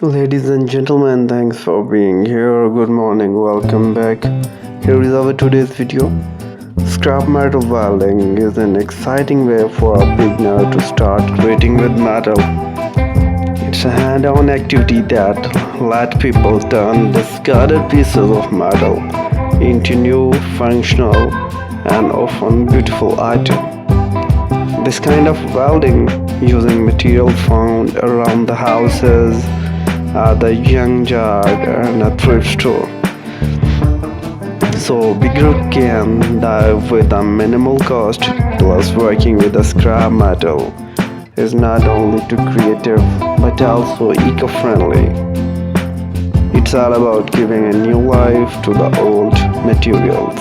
Ladies and gentlemen, thanks for being here. Good morning, welcome back. Here is our today's video. Scrap metal welding is an exciting way for a beginner to start creating with metal. It's a hand-on activity that let people turn discarded pieces of metal into new, functional, and often beautiful items. This kind of welding using materials found around the houses, the junkyard, and a thrift store. So beginner can dive with a minimal cost. Plus, working with a scrap metal is not only too creative but also eco-friendly. It's all about giving a new life to the old materials.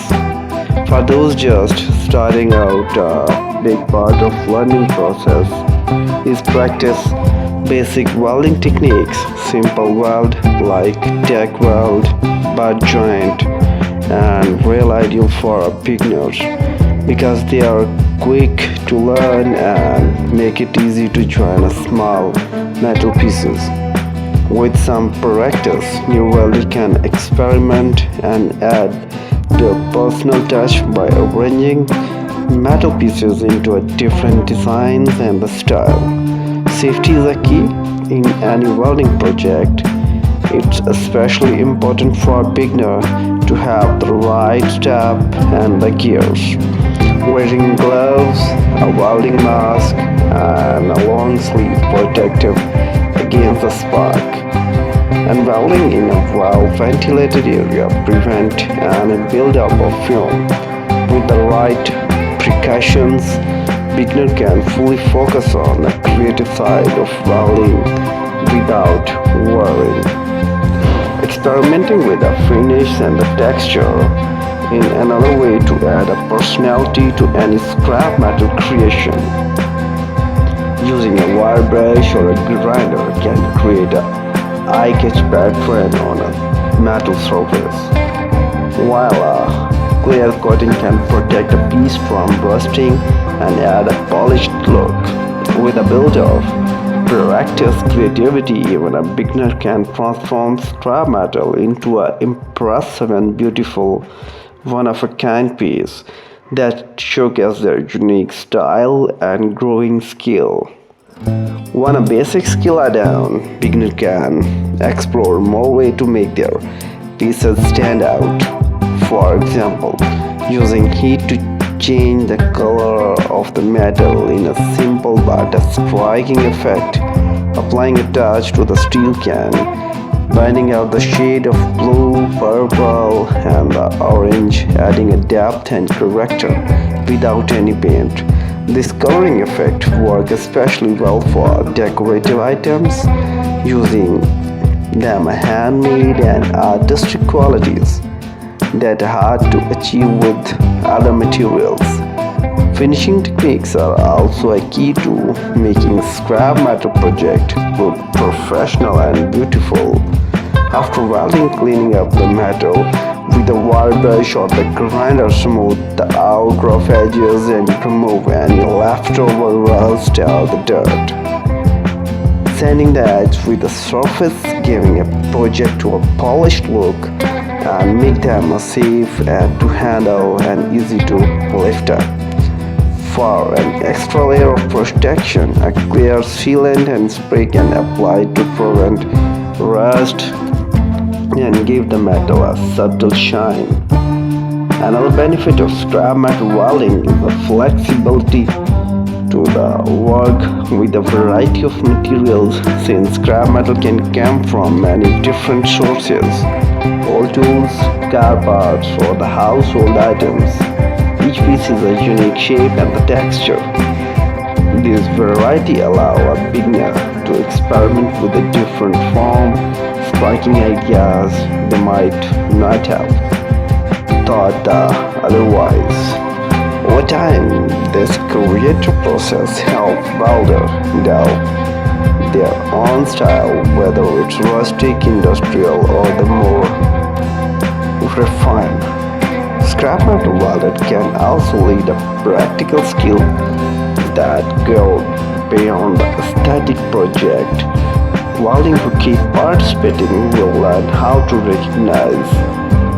For those just starting out, a big part of learning process is practice basic welding techniques. Simple weld like tack weld, butt joint, and real ideal for beginners because they are quick to learn and make it easy to join a small metal pieces. With some practice, new welder can experiment and add their personal touch by arranging metal pieces into a different designs and the style. Safety is a key in any welding project. It's especially important for a beginner to have the right strap and the gears. Wearing gloves, a welding mask, and a long sleeve protective against the spark. And welding in a well-ventilated area prevent any buildup of fume. With the right precautions, beginner can fully focus on the creative side of welding without worrying. Experimenting with the finish and the texture in another way to add a personality to any scrap metal creation. Using a wire brush or a grinder can create a eye-catch pattern on a metal surface, while a clear coating can protect a piece from rusting and add a polished look. With a build of practice creativity, even a beginner can transform scrap metal into an impressive and beautiful one-of-a-kind piece that showcases their unique style and growing skill. When a basic skill are down, beginner can explore more ways to make their pieces stand out. For example, using heat to change the color of the metal in a simple but striking effect, applying a touch to the steel can, blending out the shade of blue, purple, and the orange, adding a depth and character without any paint. This coloring effect works especially well for decorative items, using them handmade and artistic qualities that are hard to achieve with other materials. Finishing techniques are also a key to making scrap metal project look professional and beautiful. After welding, cleaning up the metal with a wire brush or the grinder, smooth the out-rough edges and remove any leftover rust or the dirt. Sanding the edge with the surface, giving a project to a polished look and make them safe and to handle and easy to lift up. For an extra layer of protection, a clear sealant and spray can apply to prevent rust and give the metal a subtle shine. Another benefit of scrap metal welding is the flexibility to the work with a variety of materials, since scrap metal can come from many different sources. Old tools, car parts, or the household items. Each piece is a unique shape and the texture. This variety allows a beginner to experiment with a different form, striking ideas they might not have thought otherwise. Over time, this creative process helps welders develop their own style, whether it's rustic, industrial, or the more refined. Scrap metal welding can also lead a practical skill that go beyond the aesthetic project welding who keep participating will learn how to recognize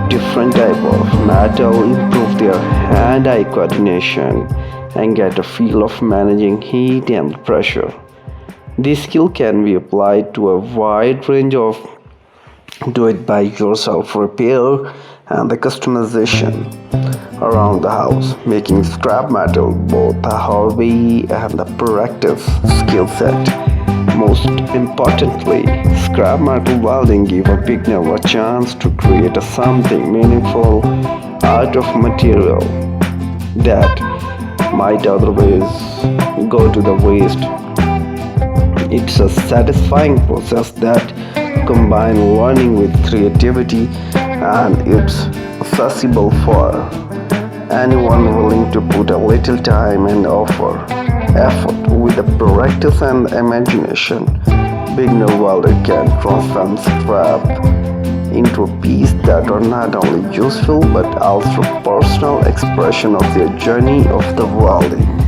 different type of metal, improve their hand-eye coordination, and get a feel of managing heat and pressure. This skill can be applied to a wide range of do-it-by-yourself repair and the customization around the house, making scrap metal both a hobby and a practice skill set. Most importantly, scrap metal welding gives a beginner a chance to create something meaningful out of material that might otherwise go to the waste. It's a satisfying process that combines learning with creativity, and it's accessible for anyone willing to put a little time and effort with the practice and imagination. Beginner welder can transform scrap into a piece that are not only useful but also personal expression of their journey of the welding.